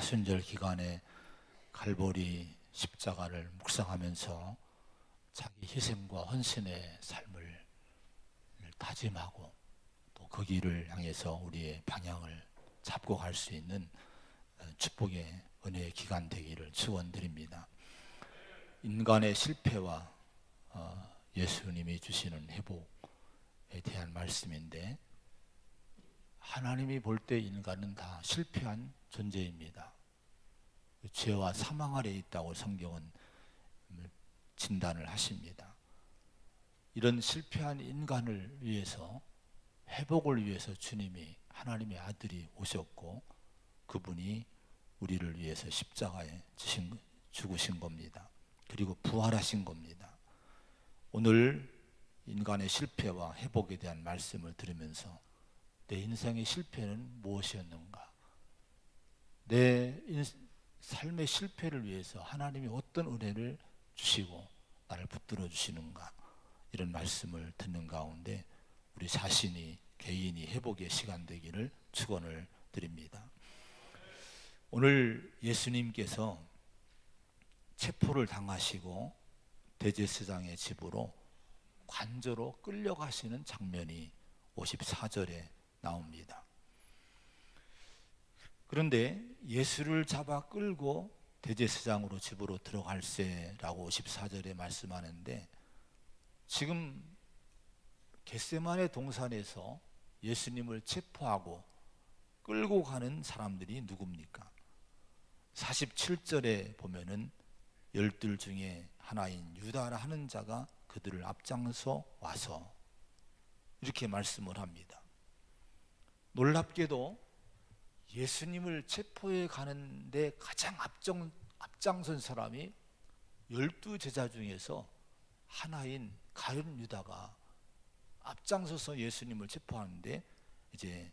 사순절 기간에 갈보리 십자가를 묵상하면서 자기 희생과 헌신의 삶을 다짐하고 또 그 길을 향해서 우리의 방향을 잡고 갈 수 있는 축복의 은혜의 기간 되기를 축원드립니다. 인간의 실패와 예수님이 주시는 회복에 대한 말씀인데, 하나님이 볼 때 인간은 다 실패한 존재입니다. 죄와 사망 아래에 있다고 성경은 진단을 하십니다. 이런 실패한 인간을 위해서, 회복을 위해서 주님이, 하나님의 아들이 오셨고 그분이 우리를 위해서 십자가에 죽으신 겁니다. 그리고 부활하신 겁니다. 오늘 인간의 실패와 회복에 대한 말씀을 들으면서 내 인생의 실패는 무엇이었는가? 내 삶의 실패를 위해서 하나님이 어떤 은혜를 주시고 나를 붙들어 주시는가? 이런 말씀을 듣는 가운데 우리 자신이, 개인이 회복의 시간 되기를 축원을 드립니다. 오늘 예수님께서 체포를 당하시고 대제사장의 집으로 관저로 끌려가시는 장면이 54절에 나옵니다. 그런데 예수를 잡아 끌고 대제사장으로 집으로 들어갈세라고 54절에 말씀하는데, 지금 겟세마네 동산에서 예수님을 체포하고 끌고 가는 사람들이 누굽니까? 47절에 보면은 열둘 중에 하나인 유다라 하는 자가 그들을 앞장서 와서 이렇게 말씀을 합니다. 놀랍게도 예수님을 체포해 가는데 가장 앞장선 사람이 12제자 중에서 하나인 가룟 유다가 앞장서서 예수님을 체포하는데 이제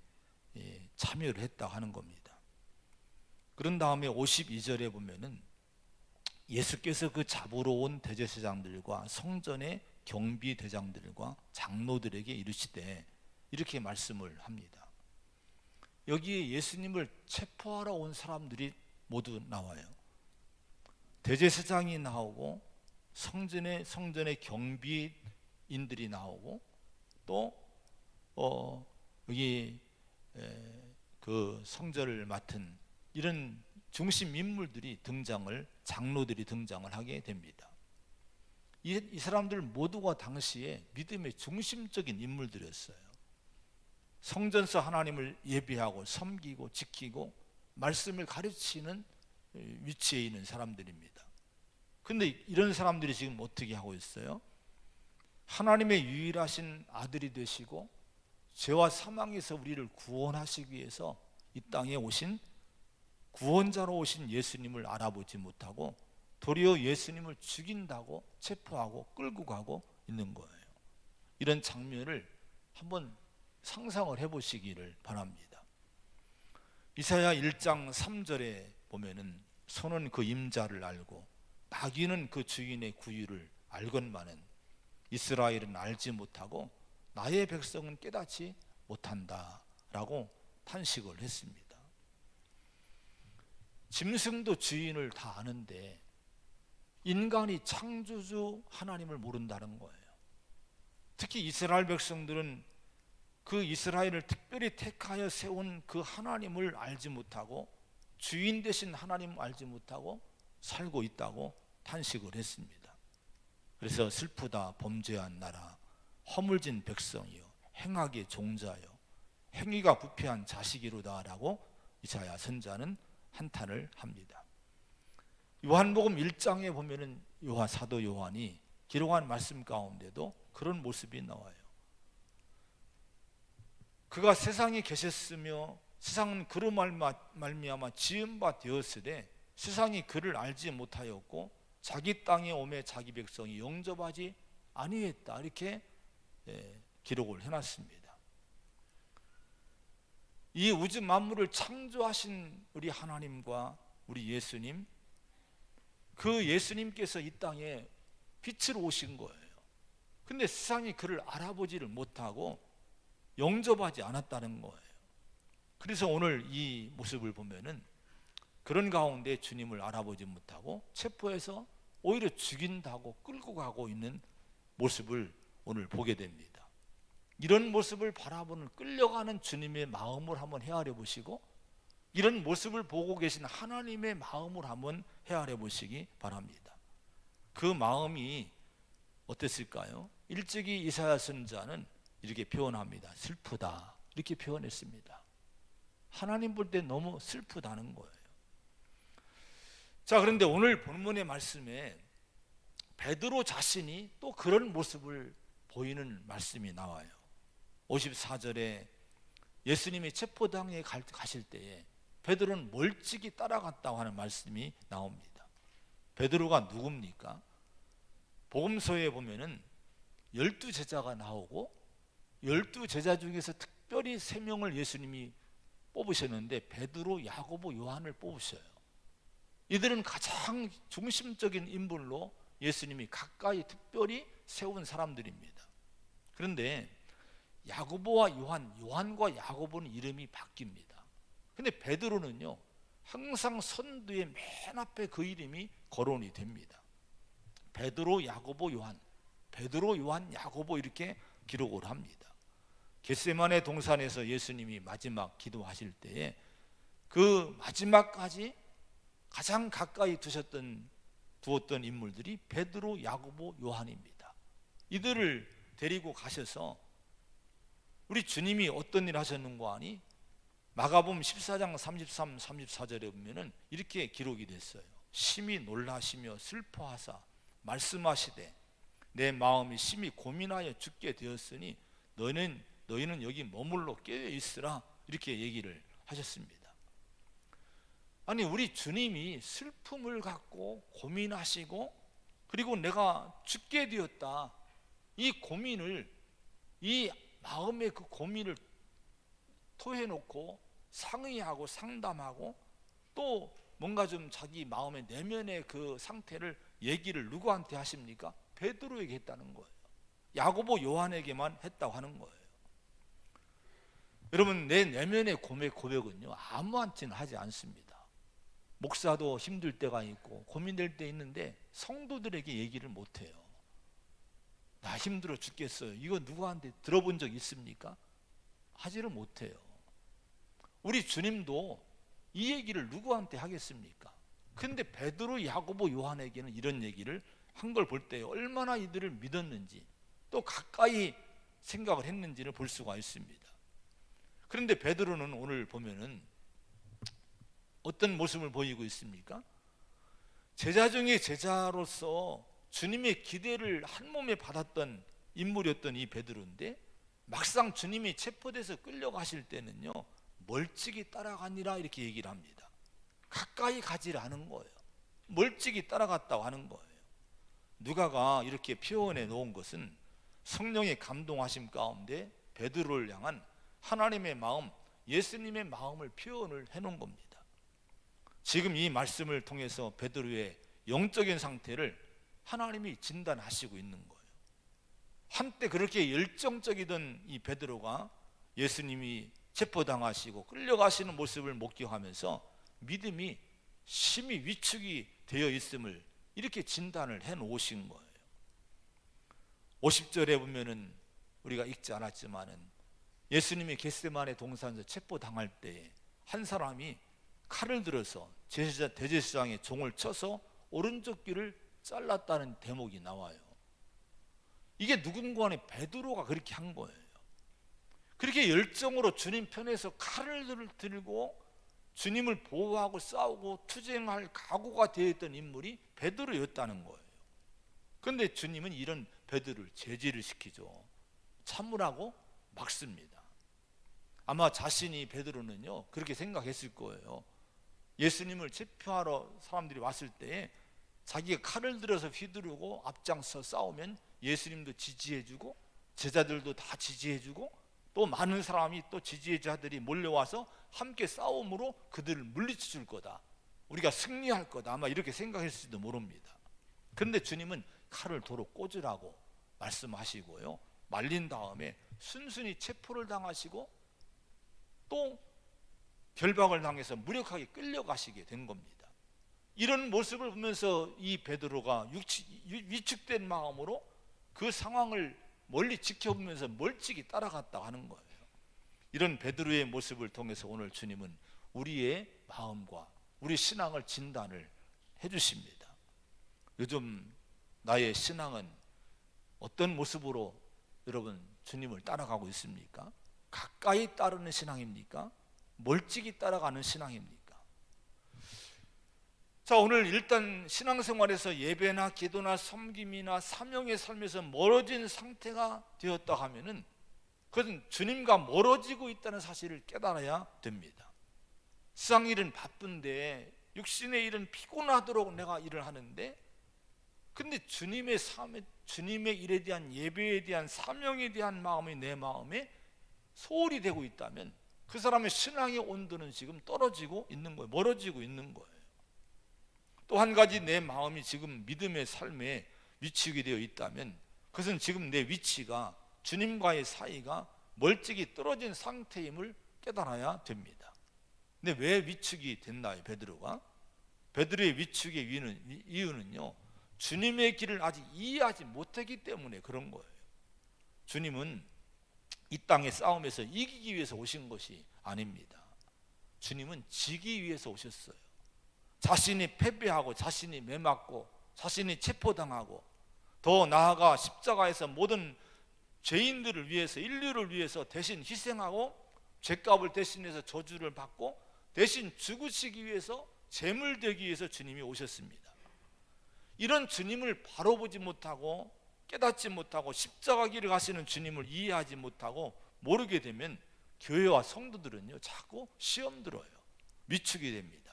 참여를 했다고 하는 겁니다. 그런 다음에 52절에 보면은 예수께서 그 잡으러 온 대제사장들과 성전의 경비대장들과 장로들에게 이르시되, 이렇게 말씀을 합니다. 여기에 예수님을 체포하러 온 사람들이 모두 나와요. 대제사장이 나오고 성전의 경비인들이 나오고 또 여기 그 성전을 맡은 이런 중심 인물들이 장로들이 등장을 하게 됩니다. 이 사람들 모두가 당시에 믿음의 중심적인 인물들이었어요. 성전에서 하나님을 예배하고 섬기고 지키고 말씀을 가르치는 위치에 있는 사람들입니다. 근데 이런 사람들이 지금 어떻게 하고 있어요? 하나님의 유일하신 아들이 되시고 죄와 사망에서 우리를 구원하시기 위해서 이 땅에 오신 구원자로 오신 예수님을 알아보지 못하고 도리어 예수님을 죽인다고 체포하고 끌고 가고 있는 거예요. 이런 장면을 한번 상상을 해보시기를 바랍니다. 이사야 1장 3절에 보면은 소는 그 임자를 알고 나귀는 그 주인의 구유를 알건만은 이스라엘은 알지 못하고 나의 백성은 깨닫지 못한다 라고 탄식을 했습니다. 짐승도 주인을 다 아는데 인간이 창조주 하나님을 모른다는 거예요. 특히 이스라엘 백성들은 그 이스라엘을 특별히 택하여 세운 그 하나님을 알지 못하고 주인 되신 하나님을 알지 못하고 살고 있다고 탄식을 했습니다. 그래서 슬프다 범죄한 나라, 허물진 백성이요 행악의 종자요 행위가 부패한 자식이로다 라고 이사야 선자는 한탄을 합니다. 요한복음 1장에 보면은 사도 요한이 기록한 말씀 가운데도 그런 모습이 나와요. 그가 세상에 계셨으며 세상은 그로 말미암아 지은 바 되었으되 세상이 그를 알지 못하였고 자기 땅에 오매 자기 백성이 영접하지 아니했다, 이렇게 기록을 해놨습니다. 이 우주 만물을 창조하신 우리 하나님과 우리 예수님, 그 예수님께서 이 땅에 빛으로 오신 거예요. 근데 세상이 그를 알아보지를 못하고 영접하지 않았다는 거예요. 그래서 오늘 이 모습을 보면은 그런 가운데 주님을 알아보지 못하고 체포해서 오히려 죽인다고 끌고 가고 있는 모습을 오늘 보게 됩니다. 이런 모습을 바라보는 끌려가는 주님의 마음을 한번 헤아려 보시고, 이런 모습을 보고 계신 하나님의 마음을 한번 헤아려 보시기 바랍니다. 그 마음이 어땠을까요? 일찍이 이사야 선지자는 이렇게 표현합니다. 슬프다, 이렇게 표현했습니다. 하나님 볼 때 너무 슬프다는 거예요. 자, 그런데 오늘 본문의 말씀에 베드로 자신이 또 그런 모습을 보이는 말씀이 나와요. 54절에 예수님이 체포당에 가실 때에 베드로는 멀찍이 따라갔다고 하는 말씀이 나옵니다. 베드로가 누굽니까? 복음서에 보면은 12제자가 나오고 12제자 중에서 특별히 3명을 예수님이 뽑으셨는데 베드로, 야고보, 요한을 뽑으셔요. 이들은 가장 중심적인 인물로 예수님이 가까이 특별히 세운 사람들입니다. 그런데 야고보와 요한과 야고보는 이름이 바뀝니다. 근데 베드로는요, 항상 선두의 맨 앞에 그 이름이 거론이 됩니다. 베드로, 야고보, 요한, 베드로, 요한, 야고보 이렇게 기록을 합니다. 겟세마네 동산에서 예수님이 마지막 기도하실 때에 그 마지막까지 가장 가까이 두었던 인물들이 베드로, 야고보, 요한입니다. 이들을 데리고 가셔서 우리 주님이 어떤 일 하셨는가 하니 마가복음 14장 33, 34절에 보면은 이렇게 기록이 됐어요. 심히 놀라시며 슬퍼하사 말씀하시되 내 마음이 심히 고민하여 죽게 되었으니 너희는 여기 머물러 깨어 있으라, 이렇게 얘기를 하셨습니다. 아니, 우리 주님이 슬픔을 갖고 고민하시고, 그리고 내가 죽게 되었다, 이 고민을, 이 마음의 그 고민을 토해놓고 상의하고 상담하고 또 뭔가 좀 자기 마음의 내면의 그 상태를 얘기를 누구한테 하십니까? 베드로에게 했다는 거예요. 야고보, 요한에게만 했다고 하는 거예요. 여러분, 내 내면의 고백은요, 아무한테는 하지 않습니다. 목사도 힘들 때가 있고 고민될 때 있는데 성도들에게 얘기를 못해요. 나 힘들어 죽겠어요, 이거 누구한테 들어본 적 있습니까? 하지를 못해요. 우리 주님도 이 얘기를 누구한테 하겠습니까? 근데 베드로, 야고보, 요한에게는 이런 얘기를 한 걸 볼 때 얼마나 이들을 믿었는지 또 가까이 생각을 했는지를 볼 수가 있습니다. 그런데 베드로는 오늘 보면은 어떤 모습을 보이고 있습니까? 제자 중에 제자로서 주님의 기대를 한 몸에 받았던 인물이었던 이 베드로인데, 막상 주님이 체포돼서 끌려가실 때는요, 멀찍이 따라가니라, 이렇게 얘기를 합니다. 가까이 가지 않은 거예요. 멀찍이 따라갔다고 하는 거예요. 누가가 이렇게 표현해 놓은 것은 성령의 감동하심 가운데 베드로를 향한 하나님의 마음, 예수님의 마음을 표현을 해 놓은 겁니다. 지금 이 말씀을 통해서 베드로의 영적인 상태를 하나님이 진단하시고 있는 거예요. 한때 그렇게 열정적이던 이 베드로가 예수님이 체포당하시고 끌려가시는 모습을 목격하면서 믿음이 심히 위축이 되어 있음을 이렇게 진단을 해 놓으신 거예요. 50절에 보면은 우리가 읽지 않았지만은 예수님이 겟세마네 동산에서 체포당할 때 한 사람이 칼을 들어서 대제사장의 종을 쳐서 오른쪽 귀를 잘랐다는 대목이 나와요. 이게 누군가는 베드로가 그렇게 한 거예요. 그렇게 열정으로 주님 편에서 칼을 들고 주님을 보호하고 싸우고 투쟁할 각오가 되어 있던 인물이 베드로였다는 거예요. 그런데 주님은 이런 베드로를 제지를 시키죠. 참으라고 막습니다. 아마 자신이, 베드로는요, 그렇게 생각했을 거예요. 예수님을 체포하러 사람들이 왔을 때에 자기가 칼을 들어서 휘두르고 앞장서 싸우면 예수님도 지지해주고 제자들도 다 지지해주고 또 많은 사람이 또 지지자들이 몰려와서 함께 싸움으로 그들을 물리쳐 줄 거다, 우리가 승리할 거다, 아마 이렇게 생각했을지도 모릅니다. 그런데 주님은 칼을 도로 꽂으라고 말씀하시고요, 말린 다음에 순순히 체포를 당하시고 또 결박을 당해서 무력하게 끌려가시게 된 겁니다. 이런 모습을 보면서 이 베드로가 위축된 마음으로 그 상황을 멀리 지켜보면서 멀찍이 따라갔다 하는 거예요. 이런 베드로의 모습을 통해서 오늘 주님은 우리의 마음과 우리 신앙을 진단을 해주십니다. 요즘 나의 신앙은 어떤 모습으로 여러분 주님을 따라가고 있습니까? 가까이 따르는 신앙입니까? 멀찍이 따라가는 신앙입니까? 자, 오늘 일단 신앙생활에서 예배나 기도나 섬김이나 사명의 삶에서 멀어진 상태가 되었다 하면은 그것은 주님과 멀어지고 있다는 사실을 깨달아야 됩니다. 세상 일은 바쁜데 육신의 일은 피곤하도록 내가 일을 하는데, 근데 주님의 삶에, 주님의 일에 대한 예배에 대한 사명에 대한 마음이 내 마음에 소홀히 되고 있다면 그 사람의 신앙의 온도는 지금 떨어지고 있는 거예요. 멀어지고 있는 거예요. 또 한 가지, 내 마음이 지금 믿음의 삶에 위치하게 되어 있다면 그것은 지금 내 위치가, 주님과의 사이가 멀찍이 떨어진 상태임을 깨달아야 됩니다. 근데 왜 위축이 됐나요? 베드로의 위축의 이유는요, 주님의 길을 아직 이해하지 못했기 때문에 그런 거예요. 주님은 이 땅의 싸움에서 이기기 위해서 오신 것이 아닙니다. 주님은 지기 위해서 오셨어요. 자신이 패배하고 자신이 매맞고 자신이 체포당하고 더 나아가 십자가에서 모든 죄인들을 위해서, 인류를 위해서 대신 희생하고 죄값을 대신해서 저주를 받고 대신 죽으시기 위해서, 제물 되기 위해서 주님이 오셨습니다. 이런 주님을 바로 보지 못하고 깨닫지 못하고 십자가 길을 가시는 주님을 이해하지 못하고 모르게 되면 교회와 성도들은요 자꾸 시험 들어요. 위축이 됩니다.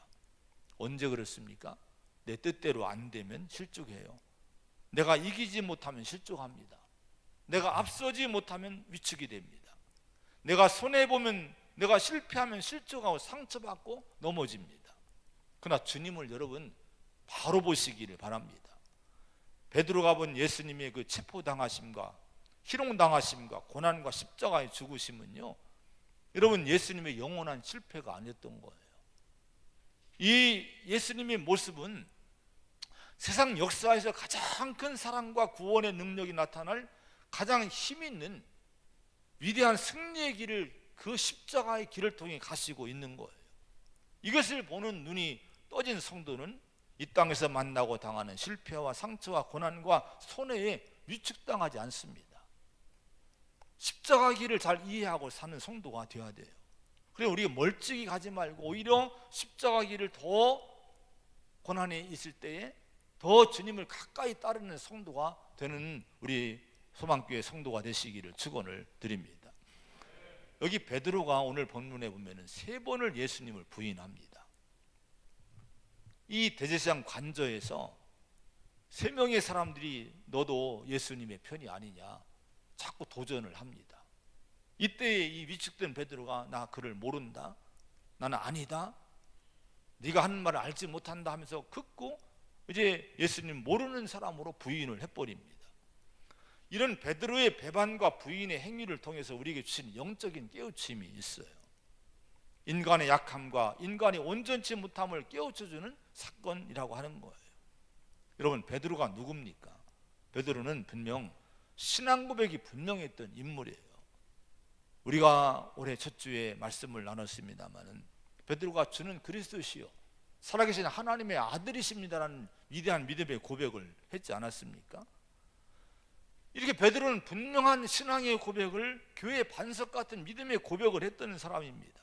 언제 그렇습니까? 내 뜻대로 안 되면 실족해요. 내가 이기지 못하면 실족합니다. 내가 앞서지 못하면 위축이 됩니다. 내가 손해보면, 내가 실패하면 실족하고 상처받고 넘어집니다. 그러나 주님을 여러분 바로 보시기를 바랍니다. 베드로가 본 예수님의 그 체포당하심과 희롱당하심과 고난과 십자가의 죽으심은요, 여러분 예수님의 영원한 실패가 아니었던 거예요. 이 예수님의 모습은 세상 역사에서 가장 큰 사랑과 구원의 능력이 나타날 가장 힘 있는 위대한 승리의 길을, 그 십자가의 길을 통해 가시고 있는 거예요. 이것을 보는 눈이 떠진 성도는 이 땅에서 만나고 당하는 실패와 상처와 고난과 손해에 위축당하지 않습니다. 십자가 길을 잘 이해하고 사는 성도가 되어야 돼요. 그래서 우리가 멀찍이 가지 말고 오히려 십자가 길을 더 고난에 있을 때에 더 주님을 가까이 따르는 성도가 되는 우리 소망교회 성도가 되시기를 축원을 드립니다. 여기 베드로가 오늘 본문에 보면은 3번을 예수님을 부인합니다. 이 대제사장 관저에서 3명의 사람들이 너도 예수님의 편이 아니냐 자꾸 도전을 합니다. 이때에 이 위축된 베드로가 나 그를 모른다, 나는 아니다, 네가 하는 말을 알지 못한다 하면서 긋고 이제 예수님 모르는 사람으로 부인을 해버립니다. 이런 베드로의 배반과 부인의 행위를 통해서 우리에게 주신 영적인 깨우침이 있어요. 인간의 약함과 인간의 온전치 못함을 깨우쳐주는 사건이라고 하는 거예요. 여러분, 베드로가 누굽니까? 베드로는 분명 신앙 고백이 분명했던 인물이에요. 우리가 올해 첫 주에 말씀을 나눴습니다마는 베드로가 주는 그리스도시요 살아계신 하나님의 아들이십니다라는 위대한 믿음의 고백을 했지 않았습니까? 이렇게 베드로는 분명한 신앙의 고백을, 교회의 반석 같은 믿음의 고백을 했던 사람입니다.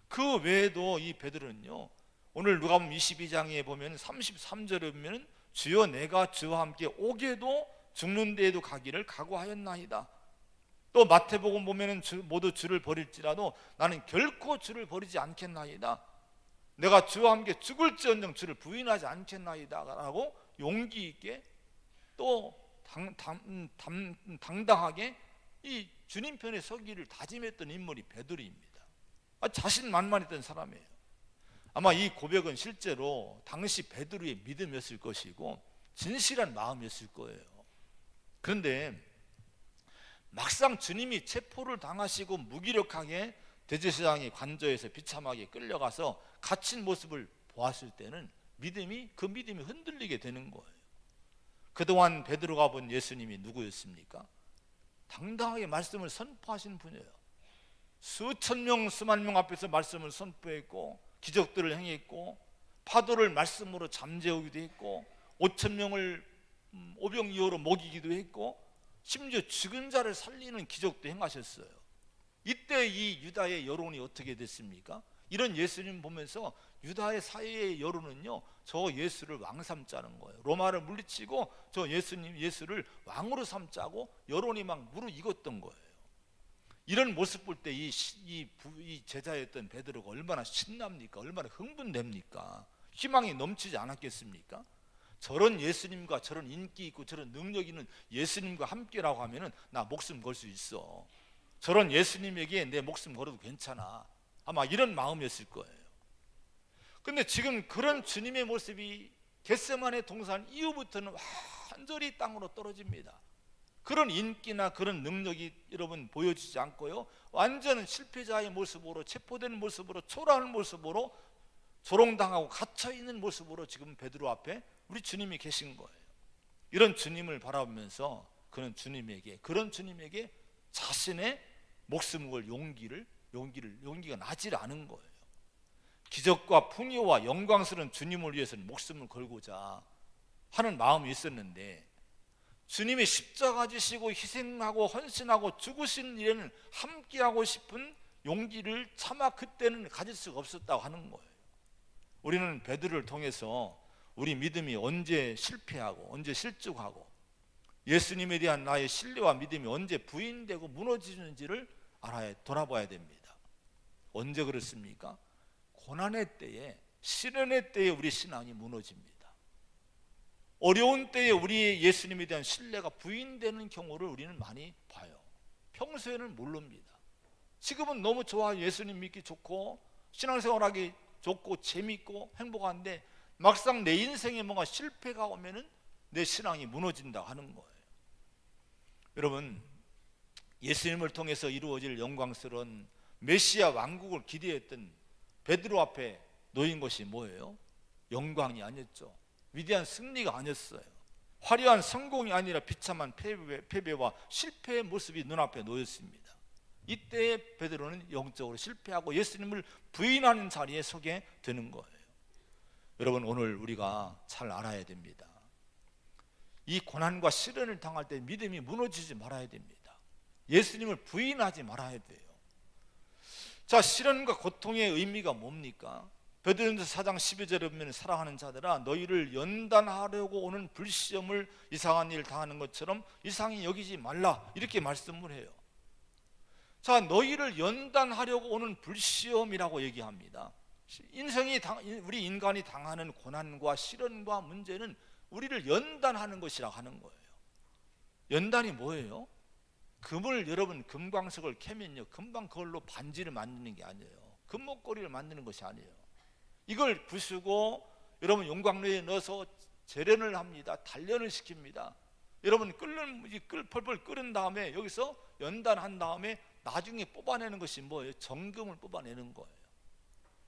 그 외에도 이 베드로는요, 오늘 누가복음 22장에 보면 33절에 보면 주여 내가 주와 함께 오게도 죽는 데에도 가기를 각오하였나이다. 또 마태복음 보면은 모두 주를 버릴지라도 나는 결코 주를 버리지 않겠나이다. 내가 주와 함께 죽을지언정 주를 부인하지 않겠나이다 라고 용기 있게 또 당당하게 이 주님 편에 서기를 다짐했던 인물이 베드로입니다. 자신만만했던 사람이에요. 아마 이 고백은 실제로 당시 베드로의 믿음이었을 것이고 진실한 마음이었을 거예요. 그런데 막상 주님이 체포를 당하시고 무기력하게 대제사장이 관저에서 비참하게 끌려가서 갇힌 모습을 보았을 때는 그 믿음이 흔들리게 되는 거예요. 그동안 베드로가 본 예수님이 누구였습니까? 당당하게 말씀을 선포하신 분이에요. 수천 명 수만 명 앞에서 말씀을 선포했고 기적들을 행했고 파도를 말씀으로 잠재우기도 했고 5천 명을 오병이어로 먹이기도 했고 심지어 죽은 자를 살리는 기적도 행하셨어요. 이때 이 유다의 여론이 어떻게 됐습니까? 이런 예수님 보면서 유다의 사회의 여론은요, 저 예수를 왕 삼자는 거예요. 로마를 물리치고 저 예수를 왕으로 삼자고 여론이 막 무르익었던 거예요. 이런 모습 볼 때 이 제자였던 베드로가 얼마나 신납니까? 얼마나 흥분됩니까? 희망이 넘치지 않았겠습니까? 저런 예수님과 저런 인기 있고 저런 능력 있는 예수님과 함께라고 하면은 나 목숨 걸 수 있어. 저런 예수님에게 내 목숨 걸어도 괜찮아. 아마 이런 마음이었을 거예요. 근데 지금 그런 주님의 모습이 겟세마네 동산 이후부터는 완전히 땅으로 떨어집니다. 그런 인기나 그런 능력이 여러분 보여지지 않고요, 완전 실패자의 모습으로, 체포된 모습으로, 초라한 모습으로, 조롱당하고 갇혀있는 모습으로 지금 베드로 앞에 우리 주님이 계신 거예요. 이런 주님을 바라보면서 그런 주님에게 자신의 목숨 걸 용기가 나질 않은 거예요. 기적과 풍요와 영광스러운 주님을 위해서는 목숨을 걸고자 하는 마음이 있었는데, 주님이 십자가 지시고 희생하고 헌신하고 죽으신 일에는 함께하고 싶은 용기를 차마 그때는 가질 수가 없었다고 하는 거예요. 우리는 베드로를 통해서 우리 믿음이 언제 실패하고 언제 실족하고 예수님에 대한 나의 신뢰와 믿음이 언제 부인되고 무너지는지를 돌아봐야 됩니다. 언제 그렇습니까? 고난의 때에, 시련의 때에 우리 신앙이 무너집니다. 어려운 때에 우리 예수님에 대한 신뢰가 부인되는 경우를 우리는 많이 봐요. 평소에는 모릅니다. 지금은 너무 좋아, 예수님 믿기 좋고 신앙생활하기 좋고 재밌고 행복한데 막상 내 인생에 뭔가 실패가 오면은 내 신앙이 무너진다 하는 거예요. 여러분, 예수님을 통해서 이루어질 영광스러운 메시아 왕국을 기대했던 베드로 앞에 놓인 것이 뭐예요? 영광이 아니었죠. 위대한 승리가 아니었어요. 화려한 성공이 아니라 비참한 패배와 실패의 모습이 눈앞에 놓였습니다. 이때 베드로는 영적으로 실패하고 예수님을 부인하는 자리에 서게 되는 거예요. 여러분, 오늘 우리가 잘 알아야 됩니다. 이 고난과 시련을 당할 때 믿음이 무너지지 말아야 됩니다. 예수님을 부인하지 말아야 돼요. 자, 시련과 고통의 의미가 뭡니까? 베드로전서 4장 12절에 보면 사랑하는 자들아, 너희를 연단하려고 오는 불시험을 이상한 일 당하는 것처럼 이상히 여기지 말라, 이렇게 말씀을 해요. 자, 너희를 연단하려고 오는 불시험이라고 얘기합니다. 우리 인간이 당하는 고난과 시련과 문제는 우리를 연단하는 것이라고 하는 거예요. 연단이 뭐예요? 여러분 금광석을 캐면요, 금방 그걸로 반지를 만드는 게 아니에요. 금목걸이를 만드는 것이 아니에요. 이걸 부수고 여러분 용광로에 넣어서 재련을 합니다. 단련을 시킵니다. 여러분 펄펄 끓은 다음에 여기서 연단한 다음에 나중에 뽑아내는 것이 뭐예요? 정금을 뽑아내는 거예요.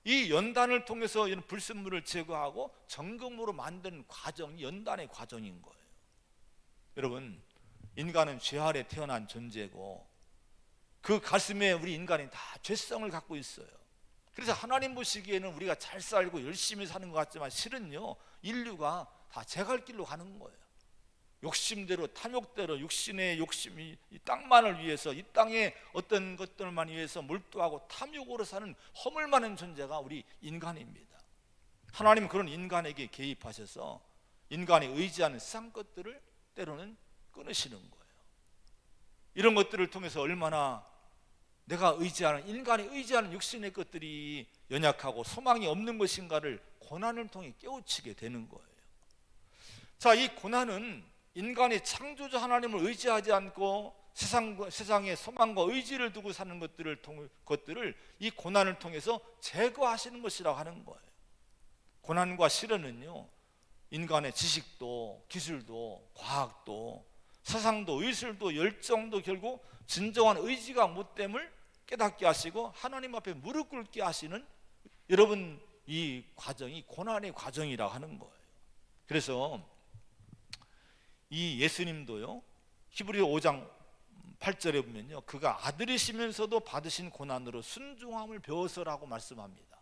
이 연단을 통해서 이런 불순물을 제거하고 정금으로 만드는 과정이 연단의 과정인 거예요. 여러분, 인간은 죄 아래 태어난 존재고 그 가슴에 우리 인간이 다 죄성을 갖고 있어요. 그래서 하나님 보시기에는 우리가 잘 살고 열심히 사는 것 같지만 실은요, 인류가 다 제갈 길로 가는 거예요. 욕심대로, 탐욕대로, 육신의 욕심이 이 땅만을 위해서, 이 땅의 어떤 것들만 위해서 몰두하고 탐욕으로 사는 허물 많은 존재가 우리 인간입니다. 하나님은 그런 인간에게 개입하셔서 인간이 의지하는 세상 것들을 때로는 끊으시는 거예요. 이런 것들을 통해서 얼마나 내가 인간이 의지하는 육신의 것들이 연약하고 소망이 없는 것인가를 고난을 통해 깨우치게 되는 거예요. 자, 이 고난은 인간이 창조주 하나님을 의지하지 않고 세상의 소망과 의지를 두고 사는 것들을 이 고난을 통해서 제거하시는 것이라고 하는 거예요. 고난과 시련은요, 인간의 지식도 기술도 과학도 사상도 의술도 열정도 결국 진정한 의지가 못됨을 깨닫게 하시고 하나님 앞에 무릎 꿇게 하시는 여러분 이 과정이 고난의 과정이라고 하는 거예요. 그래서 이 예수님도요, 히브리서 5장 8절에 보면요, 그가 아들이시면서도 받으신 고난으로 순종함을 배워서라고 말씀합니다.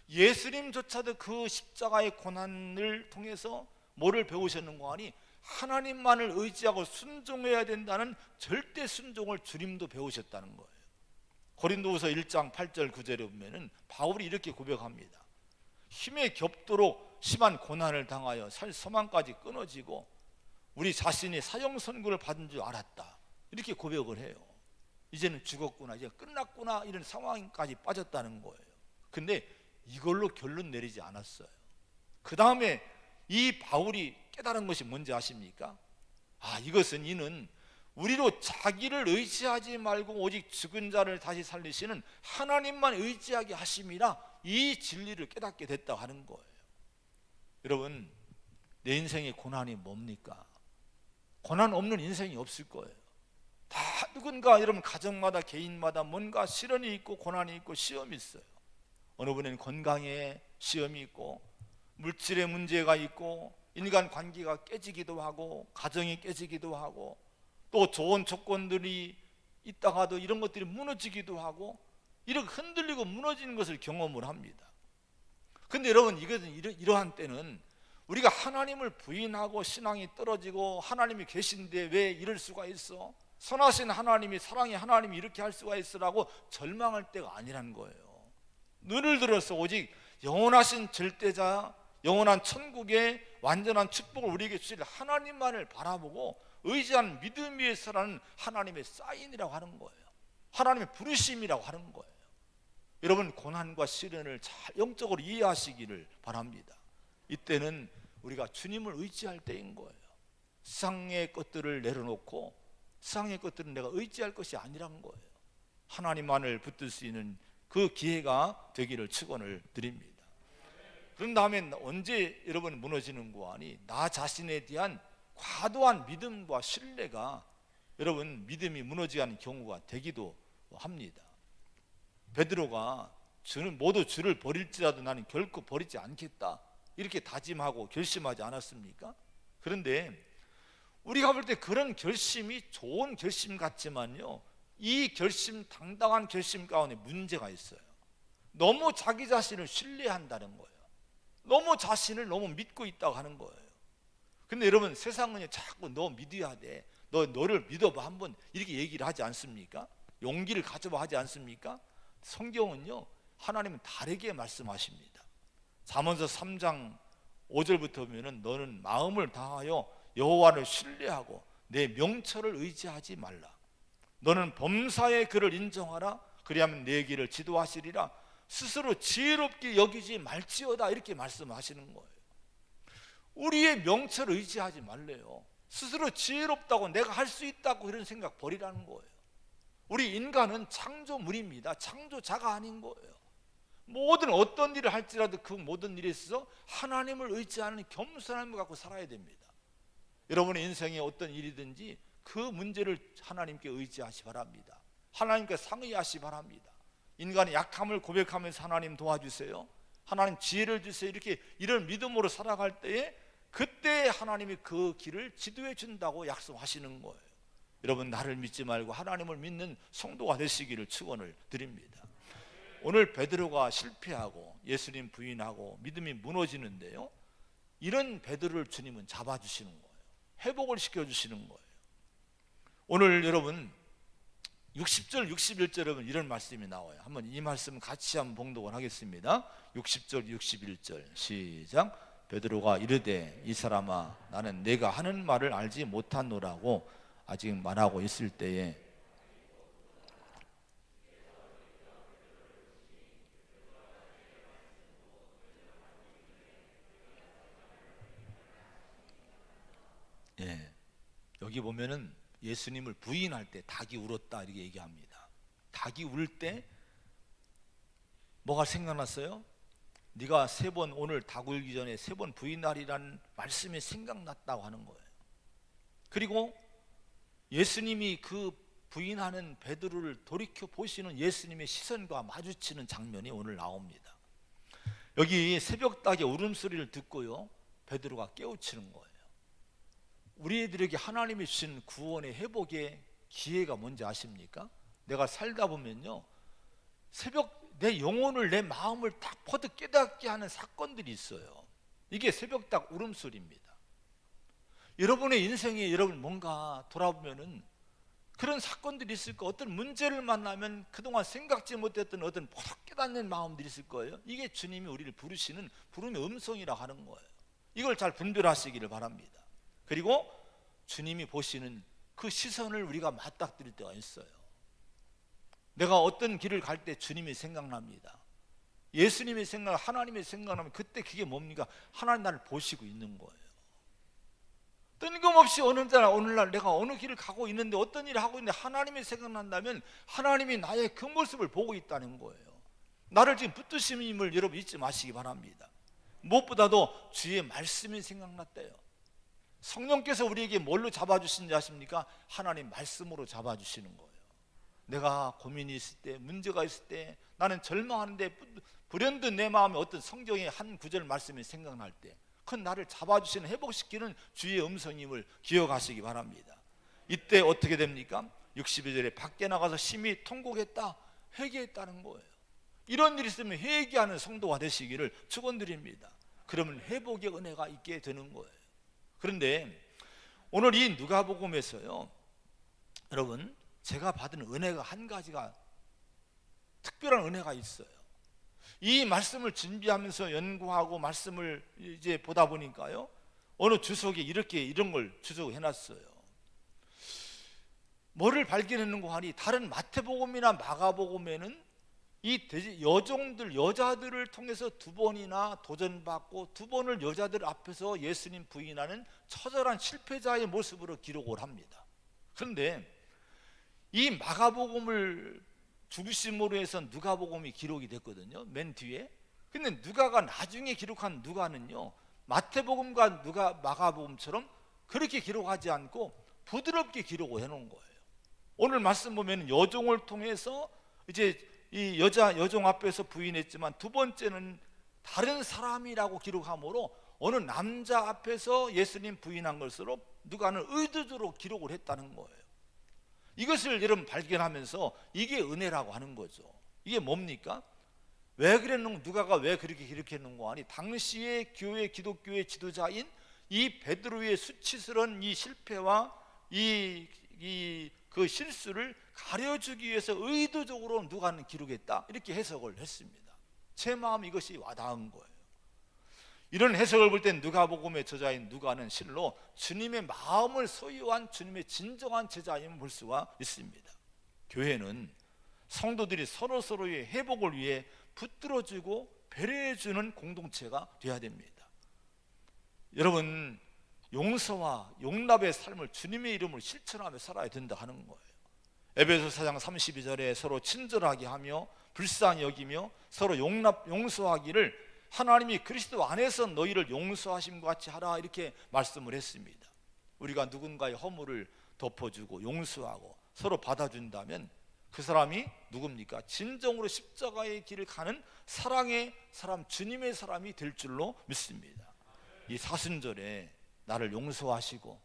예수님조차도 그 십자가의 고난을 통해서 뭐를 배우셨는가 하니 하나님만을 의지하고 순종해야 된다는 절대 순종을 주님도 배우셨다는 거예요. 고린도후서 1장 8절 9절에 보면은 바울이 이렇게 고백합니다. 힘에 겹도록 심한 고난을 당하여 살 소망까지 끊어지고 우리 자신이 사형 선고를 받은 줄 알았다, 이렇게 고백을 해요. 이제는 죽었구나, 이제 끝났구나, 이런 상황까지 빠졌다는 거예요. 근데 이걸로 결론 내리지 않았어요. 그 다음에 이 바울이 깨달은 것이 뭔지 아십니까? 이것은 이는 우리로 자기를 의지하지 말고 오직 죽은 자를 다시 살리시는 하나님만 의지하게 하심이라, 이 진리를 깨닫게 됐다고 하는 거예요. 여러분, 내 인생의 고난이 뭡니까? 고난 없는 인생이 없을 거예요. 다 누군가 여러분 가정마다 개인마다 뭔가 시련이 있고 고난이 있고 시험이 있어요. 어느 분은 건강에 시험이 있고 물질의 문제가 있고 인간 관계가 깨지기도 하고 가정이 깨지기도 하고 또 좋은 조건들이 있다가도 이런 것들이 무너지기도 하고 이렇게 흔들리고 무너지는 것을 경험을 합니다. 근데 여러분, 이것은 이러한 때는 우리가 하나님을 부인하고 신앙이 떨어지고 하나님이 계신데 왜 이럴 수가 있어? 선하신 하나님이, 사랑의 하나님이 이렇게 할 수가 있으라고 절망할 때가 아니라는 거예요. 눈을 들어서 오직 영원하신 절대자, 영원한 천국의 완전한 축복을 우리에게 주실 하나님만을 바라보고 의지하는 믿음 위에 서라는 하나님의 사인이라고 하는 거예요. 하나님의 부르심이라고 하는 거예요. 여러분, 고난과 시련을 잘 영적으로 이해하시기를 바랍니다. 이때는 우리가 주님을 의지할 때인 거예요. 세상의 것들을 내려놓고 세상의 것들은 내가 의지할 것이 아니란 거예요. 하나님만을 붙들 수 있는 그 기회가 되기를 축원을 드립니다. 그런 다음에 언제 여러분 무너지는가 하니 나 자신에 대한 과도한 믿음과 신뢰가 여러분 믿음이 무너지는 경우가 되기도 합니다. 베드로가 주는 모두 주를 버릴지라도 나는 결코 버리지 않겠다, 이렇게 다짐하고 결심하지 않았습니까? 그런데 우리가 볼 때 그런 결심이 좋은 결심 같지만요, 이 결심, 당당한 결심 가운데 문제가 있어요. 너무 자기 자신을 신뢰한다는 거예요. 너무 자신을 너무 믿고 있다고 하는 거예요. 근데 여러분, 세상은 자꾸 너 믿어야 돼, 너를 믿어봐 한번, 이렇게 얘기를 하지 않습니까? 용기를 가져봐 하지 않습니까? 성경은요, 하나님은 다르게 말씀하십니다. 잠언서 3장 5절부터 보면은 너는 마음을 다하여 여호와를 신뢰하고 내 명철을 의지하지 말라. 너는 범사의 그를 인정하라. 그리하면 내 길을 지도하시리라. 스스로 지혜롭게 여기지 말지어다, 이렇게 말씀하시는 거예요. 우리의 명철을 의지하지 말래요. 스스로 지혜롭다고 내가 할 수 있다고 이런 생각 버리라는 거예요. 우리 인간은 창조물입니다. 창조자가 아닌 거예요. 모든 어떤 일을 할지라도 그 모든 일에 있어서 하나님을 의지하는 겸손함을 갖고 살아야 됩니다. 여러분의 인생에 어떤 일이든지 그 문제를 하나님께 의지하시 바랍니다. 하나님께 상의하시 바랍니다. 인간의 약함을 고백하면서 하나님 도와주세요, 하나님 지혜를 주세요, 이렇게 이런 믿음으로 살아갈 때에 그때 하나님이 그 길을 지도해 준다고 약속하시는 거예요. 여러분, 나를 믿지 말고 하나님을 믿는 성도가 되시기를 축원을 드립니다. 오늘 베드로가 실패하고 예수님 부인하고 믿음이 무너지는데요, 이런 베드로를 주님은 잡아주시는 거예요. 회복을 시켜주시는 거예요. 오늘 여러분 60절 61절에 보면 이런 말씀이 나와요. 한번 이 말씀 같이 한번 봉독을 하겠습니다. 60절 61절 시작. 베드로가 이르되 이 사람아, 나는 내가 하는 말을 알지 못하노라고 아직 말하고 있을 때에 여기 보면은 예수님을 부인할 때 닭이 울었다, 이렇게 얘기합니다. 닭이 울 때 뭐가 생각났어요? 네가 3번, 오늘 닭 울기 전에 3번 부인하리라는 말씀이 생각났다고 하는 거예요. 그리고 예수님이 그 부인하는 베드로를 돌이켜 보시는 예수님의 시선과 마주치는 장면이 오늘 나옵니다. 여기 새벽닭의 울음소리를 듣고요, 베드로가 깨우치는 거예요. 우리들에게 하나님이 주신 구원의 회복의 기회가 뭔지 아십니까? 내가 살다 보면요, 내 영혼을, 내 마음을 딱 퍼득 깨닫게 하는 사건들이 있어요. 이게 새벽닭 울음소리입니다. 여러분의 인생에 여러분 뭔가 돌아보면은 그런 사건들이 있을 거예요. 어떤 문제를 만나면 그동안 생각지 못했던 어떤 퍼득 깨닫는 마음들이 있을 거예요. 이게 주님이 우리를 부르시는 부름의 음성이라 하는 거예요. 이걸 잘 분별하시기를 바랍니다. 그리고 주님이 보시는 그 시선을 우리가 맞닥뜨릴 때가 있어요. 내가 어떤 길을 갈 때 주님이 생각납니다. 예수님이 생각, 하나님이 생각나면 그때 그게 뭡니까? 하나님 나를 보시고 있는 거예요. 뜬금없이 오늘날 내가 어느 길을 가고 있는데 어떤 일을 하고 있는데 하나님이 생각난다면 하나님이 나의 그 모습을 보고 있다는 거예요. 나를 지금 붙드심임을 여러분 잊지 마시기 바랍니다. 무엇보다도 주의 말씀이 생각났대요. 성령께서 우리에게 뭘로 잡아주시는지 아십니까? 하나님 말씀으로 잡아주시는 거예요. 내가 고민이 있을 때, 문제가 있을 때, 나는 절망하는데 불현듯 내 마음에 어떤 성경의 한 구절 말씀이 생각날 때, 그건 나를 잡아주시는, 회복시키는 주의 음성임을 기억하시기 바랍니다. 이때 어떻게 됩니까? 62절에 밖에 나가서 심히 통곡했다, 회개했다는 거예요. 이런 일이 있으면 회개하는 성도가 되시기를 축원드립니다. 그러면 회복의 은혜가 있게 되는 거예요. 그런데 오늘 이 누가복음에서요, 여러분, 제가 받은 은혜가 한 가지가, 특별한 은혜가 있어요. 이 말씀을 준비하면서 연구하고 말씀을 이제 보다 보니까요, 어느 주석에 이런 걸 주석해 놨어요. 뭐를 발견했는가 하니, 다른 마태복음이나 마가복음에는 이 여자들을 통해서 2번이나 도전받고 2번을 여자들 앞에서 예수님 부인하는 처절한 실패자의 모습으로 기록을 합니다. 그런데 이 마가복음을 죽으심으로 해서 누가복음이 기록이 됐거든요, 맨 뒤에. 근데 누가가 나중에 기록한 누가는요, 마태복음과 마가복음처럼 그렇게 기록하지 않고 부드럽게 기록을 해놓은 거예요. 오늘 말씀 보면 여종을 통해서 이제 이 여종 앞에서 부인했지만, 2번째는 다른 사람이라고 기록하므로 어느 남자 앞에서 예수님 부인한 것으로 누가는 의도적으로 기록을 했다는 거예요. 이것을 여러분 발견하면서 이게 은혜라고 하는 거죠. 이게 뭡니까? 왜 그랬는가, 누가가 왜 그렇게 기록했는가 하니, 당시의 교회, 기독교의 지도자인 이 베드로의 수치스러운 이 실패와 그 실수를 가려주기 위해서 의도적으로 누가는 기록했다, 이렇게 해석을 했습니다. 제 마음 이것이 와닿은 거예요. 이런 해석을 볼 땐 누가복음의 저자인 누가는 실로 주님의 마음을 소유한 주님의 진정한 제자임을 볼 수가 있습니다. 교회는 성도들이 서로서로의 회복을 위해 붙들어주고 배려해주는 공동체가 되어야 됩니다. 여러분, 용서와 용납의 삶을 주님의 이름으로 실천하며 살아야 된다 하는 거예요. 에베소 4장 32절에 서로 친절하게 하며 불쌍히 여기며 서로 용서하기를 하나님이 그리스도 안에서 너희를 용서하심과 같이 하라, 이렇게 말씀을 했습니다. 우리가 누군가의 허물을 덮어주고 용서하고 서로 받아준다면 그 사람이 누굽니까? 진정으로 십자가의 길을 가는 사랑의 사람, 주님의 사람이 될 줄로 믿습니다. 이 사순절에 나를 용서하시고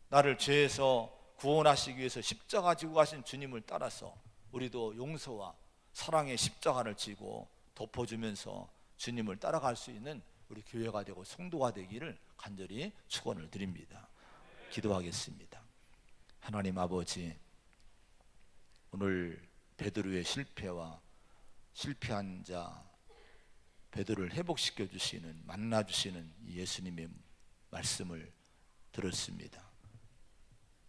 나를 죄에서 구원하시기 위해서 십자가 지고 가신 주님을 따라서 우리도 용서와 사랑의 십자가를 지고 덮어주면서 주님을 따라갈 수 있는 우리 교회가 되고 성도가 되기를 간절히 축원을 드립니다. 기도하겠습니다. 하나님 아버지, 오늘 베드로의 실패와 실패한 자 베드로를 회복시켜 주시는, 만나 주시는 예수님의 말씀을 들었습니다.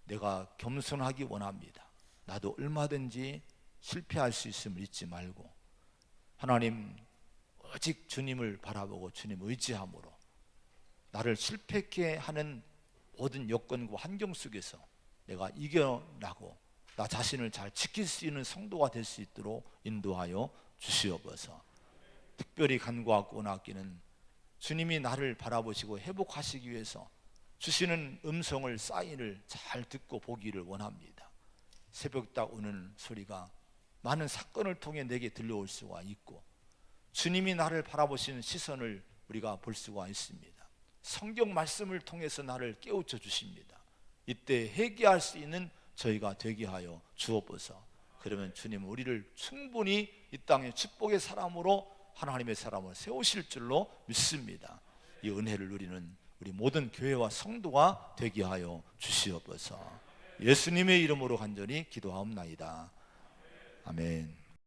내가 겸손하기 원합니다. 나도 얼마든지 실패할 수 있음을 잊지 말고, 하나님 오직 주님을 바라보고 주님 의지함으로 나를 실패케 하는 모든 여건과 환경 속에서 내가 이겨나고 나 자신을 잘 지킬 수 있는 성도가 될 수 있도록 인도하여 주시옵소서. 특별히 간구하고 원하기는 주님이 나를 바라보시고 회복하시기 위해서 주시는 음성을, 사인을 잘 듣고 보기를 원합니다. 새벽 딱 오는 소리가 많은 사건을 통해 내게 들려올 수가 있고, 주님이 나를 바라보시는 시선을 우리가 볼 수가 있습니다. 성경 말씀을 통해서 나를 깨우쳐 주십니다. 이때 회개할 수 있는 저희가 되게 하여 주옵소서. 그러면 주님은 우리를 충분히 이 땅의 축복의 사람으로, 하나님의 사람으로 세우실 줄로 믿습니다. 이 은혜를 누리는 우리 모든 교회와 성도가 되게 하여 주시옵소서. 예수님의 이름으로 간절히 기도하옵나이다. 아멘.